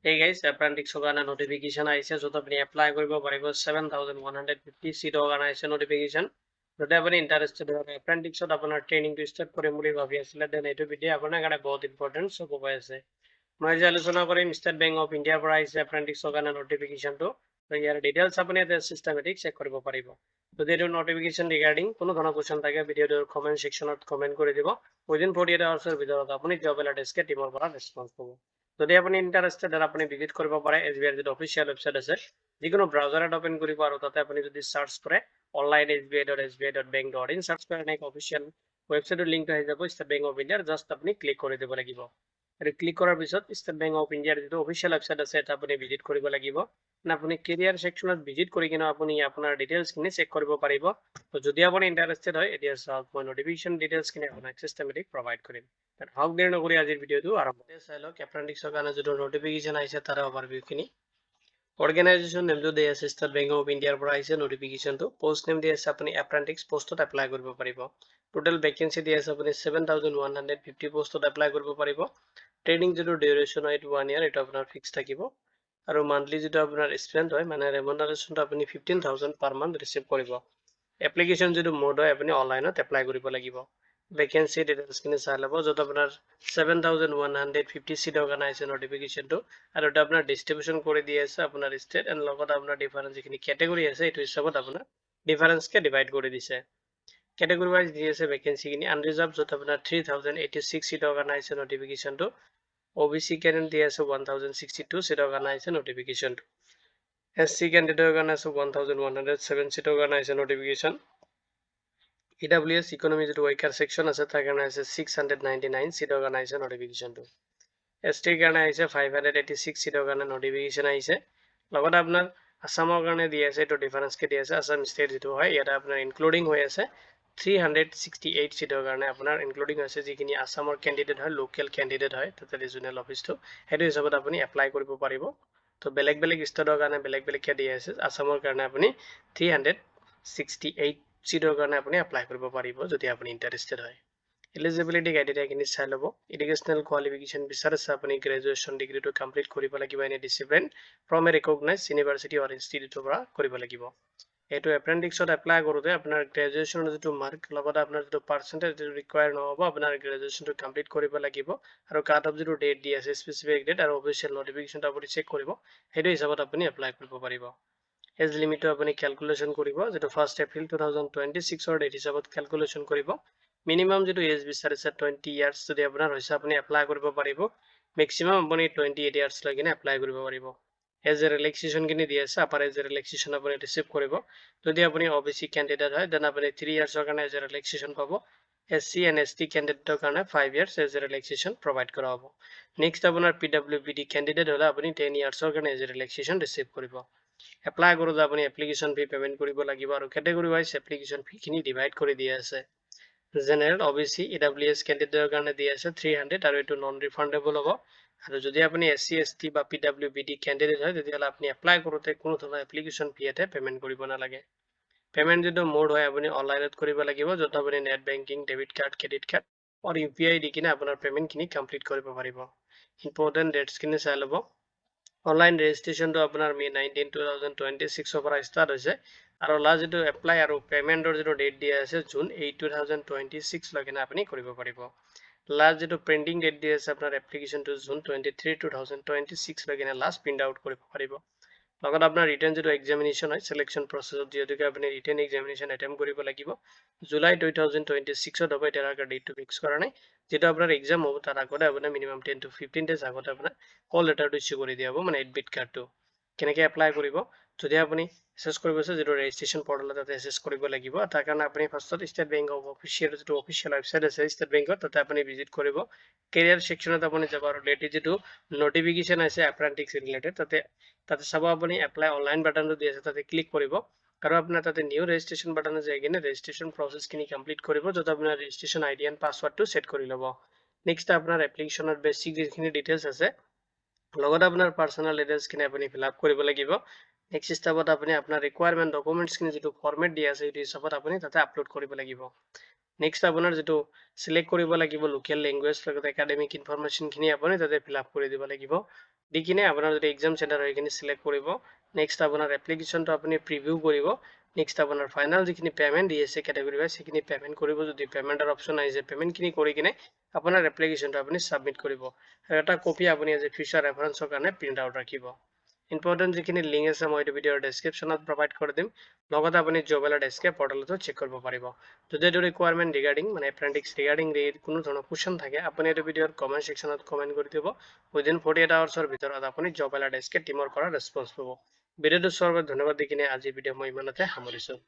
Hey guys, apprenticeship কাৰণে notification আহিছে য'ত আপুনি এপ্লাই কৰিব পাৰিব 7150 seat organization notification যদি আপুনি ইন্টাৰেষ্টেড হয় apprenticeship আপোনাৰ ট্ৰেইনিংটো ষ্টাৰ্ট কৰিম বুলি ভাবি আছিলে দেন এইটো ভিডিঅ' আপোনাৰ কাৰণে বহুত ইম্পৰ্টেন্ট সো গৈ আছে মই আজি আলোচনা কৰিম ষ্টেট বেংক অফ ইণ্ডিয়াৰ পৰা আহিছে apprenticeship কাৰণে notificationটো তো ইয়াৰ ডিটেইলছ আপুনি এটা চিষ্টেমেটিক চেক কৰিব পাৰিব যদি এইটো notification ৰিগাৰ্ডিং কোনো ধৰণৰ কোৱেশ্চন থাকে ভিডিঅ'টোৰ কমেন্ট সেকশনত কমেন্ট কৰি দিব উইদিন 48 আৱাৰ্ছৰ ভিতৰত আপুনি জব এলাৰ্টছকে টিমৰ পৰা ৰেছপন্স পাব যদি আপুনি ইন্টাৰেষ্টেড আৰু আপুনি ভিজিট কৰিব পাৰে SBI যিটো অফিচিয়েল ৱেবছাইট আছে যিকোনো ব্ৰাউজাৰত ওপেন কৰিব আৰু তাতে আপুনি যদি সাৰ্চ কৰে অনলাইন sbi.bank.in সাৰ্চ কৰে নেক অফিচিয়েল ৱেবছাইটৰ লিংকটো আহি যাব ষ্টেট বেংক অফ ইণ্ডিয়াৰ জাষ্ট আপুনি ক্লিক কৰি দিব লাগিব আৰু ক্লিক কৰাৰ পিছত ষ্টেট বেংক অফ ইণ্ডিয়াৰ যিটো অফিচিয়েল ৱেবছাইট আছে এটা আপুনি ভিজিট কৰিব লাগিব না আপুনি কেৰিয়াৰ সেকশনত ভিজিট কৰি কিনে আপুনি আপোনাৰ ডিটেইলছখিনি চেক কৰিব পাৰিব তো যদি আপুনি ইন্টাৰেষ্টেড হয় এতিয়া চাওক মই নোটিফিকেশন ডিটেইলছখিনি আপোনাক চিষ্টেমেটিক প্ৰভাইড কৰিম হাউক দেৰি নকৰি আজিৰ ভিডিঅ'টো আৰম্ভ চাই লওক এপ্ৰেণ্টিছৰ কাৰণে যিটো নটিফিকেশ্যন আহিছে তাৰ অভাৰভিউখিনি অৰ্গেনাইজেশ্যন নেমটো দিয়া আছে ষ্টেট বেংক অফ ইণ্ডিয়াৰ পৰা আহিছে নটিফিকেশ্যনটো পোষ্ট নেম দিয়া আছে আপুনি এপ্ৰেণ্টিছ পোষ্টত এপ্লাই কৰিব পাৰিব টোটেল ভেকেঞ্চি দিয়া আছে আপুনি 7150 পোষ্টত এপ্লাই কৰিব পাৰিব ট্ৰেইনিং যিটো ডিউৰেশ্যন হয় 1 ইয়াৰ এটা আপোনাৰ ফিক্স থাকিব আৰু মান্থলি যিটো আপোনাৰ স্পেন্ড হয় মানে ৰেমুনাৰেশ্যনটো আপুনি 15000 পাৰ মান্থ ৰিচিভ কৰিব এপ্লিকেশ্যন যিটো মোড হয় আপুনি অনলাইনত এপ্লাই কৰিব লাগিব ভেকেঞ্চি ডিটেইলছখিনি চাই ল'ব য'ত আপোনাৰ 7150 সিট অৰ্গেনাইজেশ্যন নটিফিকেশ্যনটো আৰু এটা আপোনাৰ ডিষ্ট্ৰিবিউশ্যন কৰি দি আছে আপোনাৰ ষ্টেট এণ্ড লগত আপোনাৰ ডিফাৰেন্স যিখিনি কেটেগৰী আছে এইটো হিচাপত আপোনাৰ ডিফাৰেন্সকে ডিভাইড কৰি দিছে কেটেগৰী ৱাইজ দি আছে ভেকেঞ্চিখিনি আনৰিজাৰ্ভ য'ত আপোনাৰ 3086 সিট অৰ্গেনাইজেশ্যন নটিফিকেশ্যনটো OBC কেণ্ডিডেট দি আছে 1062 সিট অৰ্গেনাইজেশ্যন নটিফিকেশ্যনটো SC কেণ্ডিডেটৰ কাৰণে আছে 1107 seat organisation notification EWS economy যেটো ওয়াইকাৰ সেকশন আছে তাৰ কাৰণে আছে 699 সিট অৰ্গানাইজেশন নোটিফিকেশনটো এসটিৰ কাৰণে আহিছে 586 সিটৰ কাৰণে নোটিফিকেশন আহিছে লগত আপোনাৰ আসামৰ কাৰণে দি আছে এটো ডিফাৰেন্স কে দি আছে আসাম ষ্টেট যেটো হয় ইয়াত আপোনাৰ ইনক্লুডিং হৈ আছে 368 সিটৰ কাৰণে আপোনাৰ ইনক্লুডিং হৈছে যিখিনি আসামৰ ক্যান্ডিডেট হয় লোকেল ক্যান্ডিডেট হয় তাতে ৰিজনেল অফিসটো হেতু হিচাপত আপুনি এপ্লাই কৰিব পাৰিব তো বেলেগ বেলেগ ষ্টেটৰ কাৰণে বেলেগ বেলেগ কে দি আছে আসামৰ কাৰণে আপুনি 368 সিটৰ কাৰণে আপুনি এপ্লাই কৰিব পাৰিব যদি আপুনি ইন্টাৰেষ্টেড হয় এলিজিবিলিটি ক্ৰাইটেৰিয়াখিনি চাই ল'ব এডুকেশ্যনেল কোৱালিফিকেশ্যন বিচাৰিছে আপুনি গ্ৰেজুৱেশ্যন ডিগ্ৰীটো কমপ্লিট কৰিব লাগিব এনে discipline from a recognised university or ইনষ্টিটিউটৰ পৰা কৰিব লাগিব এইটো এপ্ৰেণ্টিছত এপ্লাই কৰোঁতে আপোনাৰ গ্ৰেজুৱেশ্যনৰ যিটো মাৰ্ক লগত আপোনাৰ যিটো পাৰ্চেণ্টেজ যিটো ৰিকুৱায়াৰ নহ'ব আপোনাৰ গ্ৰেজুৱেশ্যনটো কমপ্লিট কৰিব লাগিব আৰু কাট অফ যিটো ডেট দি আছে স্পেচিফিক ডেট আৰু অফিচিয়েল নোটিফিকেশ্যনটো আপুনি চেক কৰিব সেইটো হিচাপত আপুনি এপ্লাই কৰিব পাৰিব এজ লিমিটটো আপুনি ক্যালকুলেশন কৰিব যেটো 1 এপ্ৰিল 2026 অৰ ডেট হিচাপত ক্যালকুলেশন কৰিব মিনিমাম যেটো এজ বিচাৰিছে 20 ইয়াৰ্স যদি আপোনাৰ হৈছে আপুনি এপ্লাই কৰিব পাৰিব ম্যাক্সিমাম আপুনি 28 ইয়াৰ্স লাগিনে এপ্লাই কৰিব পাৰিব এজ এ ৰিলেক্সেশন কিনি দি আছে আপাৰ এজ এ ৰিলেক্সেশন আপুনি ৰিসিভ কৰিব যদি আপুনি OBC ক্যান্ডিডেট হয় দেন আপুনি 3 ইয়াৰ্সৰ কাৰণে এজ এ ৰিলেক্সেশন পাব SC and ST ক্যান্ডিডেটৰ কাৰণে 5 ইয়াৰ্স এজ এ ৰিলেক্সেশন প্ৰভাইড কৰা হ'ব নেক্সট আপোনাৰ PWBD ক্যান্ডিডেট হলে আপুনি 10 ইয়াৰ্সৰ কাৰণে এজ এ ৰিলেক্সেশন ৰিসিভ কৰিব এপ্লাই কৰোঁতে আপুনি এপ্লিকেশ্যন ফি পেমেন্ট কৰিব লাগিব আৰু ক্যাটেগৰী ওয়াইজ এপ্লিকেশ্যন ফি খিনি ডিভাইড কৰি দিয়া আছে জেনাৰেল OBC EWS ক্যান্ডিডেটৰ কাৰণে দি আছে 300 আৰু এটো নন ৰিফান্ডেবল হ'ব আৰু যদি আপুনি SC ST বা PWBD ক্যান্ডিডেট হয় তেতিয়াহলে আপুনি এপ্লাই কৰোঁতে কোনো ধৰণৰ এপ্লিকেশ্যন ফি এতে পেমেন্ট কৰিব নালাগে পেমেন্ট যেটো মোড হয় আপুনি অনলাইনত কৰিব লাগিব যত আপুনি net banking debit card credit card আৰু UPI দি কিনে আপোনাৰ পেমেন্ট খিনি কমপ্লিট কৰিব পাৰিব ইম্পৰ্টেন্ট ডেটছ খিনি চাই ল'ব অনলাইন ৰেজিষ্ট্ৰেচনটো আপোনাৰ মে 19 2026 পৰা ষ্টাৰ্ট হৈছে আৰু লাষ্ট যেটো এপ্লাই আৰু পেমেন্টৰ যেটো ডেট দিয়া আছে জুন 8 2026 লৈকে আপুনি কৰিব পাৰিব লাষ্ট যেটো প্ৰিন্টিং ডেট দি আছে আপোনাৰ এপ্লিকেশ্যনটো জুন 23 2026 লৈকে লাষ্ট প্ৰিন্ট আউট কৰিব পাৰিব লগত আপোনাৰ ৰিটেন যেটো এক্সামিনেশ্যন হয় সিলেকশন প্ৰসেছত যেহেতুকে আপুনি ৰিটেন এক্সামিনেশ্যন এটেম্প কৰিব লাগিব জুলাই 2026 ত হ'ব এতিয়ালৈকে ডেটটো ফিক্স কৰা নাই যেটো আপোনাৰ এক্সাম হ'ব তাৰ আগতে আপোনাৰ মিনিমাম 10 to 15 ডেজ আগতে আপোনাৰ কল লেটাৰটো ইস্যু কৰি দিয়া হ'ব মানে এডমিট কাৰ্ডটো কেনেকৈ এপ্লাই কৰিব যদি আপুনি এসেস কৰিব আছে যেটো ৰেজিষ্ট্ৰেচন পৰ্টেলত তাতে এসেস কৰিব লাগিব তাৰ কাৰণে আপুনি ফাৰ্ষ্টত ষ্টেট বেংক অফ অফিচিয়েল যেটো অফিচিয়েল ৱেবছাইট আছে ষ্টেট বেংকৰ তাতে আপুনি ভিজিট কৰিব কেৰিয়াৰ সেকশনত আপুনি যাব আৰু লেটেষ্ট যেটো নোটিফিকেশ্যন আছে এপ্ৰেণ্টিছ ৰিলেটেড তাতে চাব আপুনি এপ্লাই অনলাইন বাটনটো দি আছে তাতে ক্লিক কৰিব আৰু আপোনাৰ তাতে নিউ ৰেজিষ্ট্ৰেচন বাটনত যাই কিনে ৰেজিষ্ট্ৰেচন প্ৰসেছখিনি কমপ্লিট কৰিব যত আপোনাৰ ৰেজিষ্ট্ৰেচন আইডি এণ্ড পাছৱৰ্ডটো সেট কৰি ল'ব নেক্সট আপোনাৰ এপ্লিকেশ্যনৰ বেসিক যিখিনি ডিটেইলছ আছে লগত আপোনাৰ পাৰ্সোনাল ডিটেইলছখিনি আপুনি ফিল আপ কৰিব লাগিব নেক্সট স্টেপত আপুনি আপোনাৰ ৰিকুৱায়াৰমেন্ট ডকুমেন্টছখিনি যেটো ফৰমেট দিয়া আছে এইটো হিচাপত আপুনি তাতে আপলোড কৰিব লাগিব নেক্সট আপোনাৰ যেটো সিলেক্ট কৰিব লাগিব লোকেল ল্যাঙ্গুৱেজ লগতে একাডেমিক ইনফৰমেশন খিনি আপুনি তাতে ফিল আপ কৰি দিব লাগিব দি কিনে আপোনাৰ যদি এক্সাম চেণ্টাৰ হয় কিনে সিলেক্ট কৰিব নেক্সট আপোনাৰ এপ্লিকেশনটো আপুনি প্ৰিভিউ কৰিব নেক্সট আপোনাৰ ফাইনাল যিখিনি পেমেন্ট ডিএসএ ক্যাটাগৰি হয় সেইখিনি পেমেন্ট কৰিব যদি পেমেন্টৰ অপচন আহিছে পেমেন্ট খিনি কৰি কিনে আপোনাৰ এপ্লিকেশনটো আপুনি সাবমিট কৰিব আৰু এটা কপি আপুনি এজ এ ফিউচাৰ ৰেফাৰেন্সৰ কাৰণে প্ৰিন্ট আউট ৰাখিব ইম্পৰ্টেন্ট যিখিনি লিংক আছে মই এই ভিডিওৰ ডেসক্ৰিপশনত প্ৰভাইড কৰি দিম লগতে আপুনি জব এলাৰ্ট এসকে পৰ্টেলতো চেক কৰিব পাৰিব যদি এটো ৰিকুৱাৰমেন্ট ৰিগাৰ্ডিং মানে এপ্ৰেন্টিক্স ৰিগাৰ্ডিং কোনো ধৰণৰ কোৱেশ্চন থাকে আপুনি এই ভিডিওৰ কমেন্ট সেকশনত কমেন্ট কৰি দিব উইদিন 48 আৱাৰ্ছৰ ভিতৰত আপুনি জব এলাৰ্ট এসকে টিমৰ পৰা ৰেসপন্স পাব ভিডিওটো চোৱাৰ বাবে ধন্যবাদ দি কিনে আজি ভিডিও মই ইমানতে সামৰিছো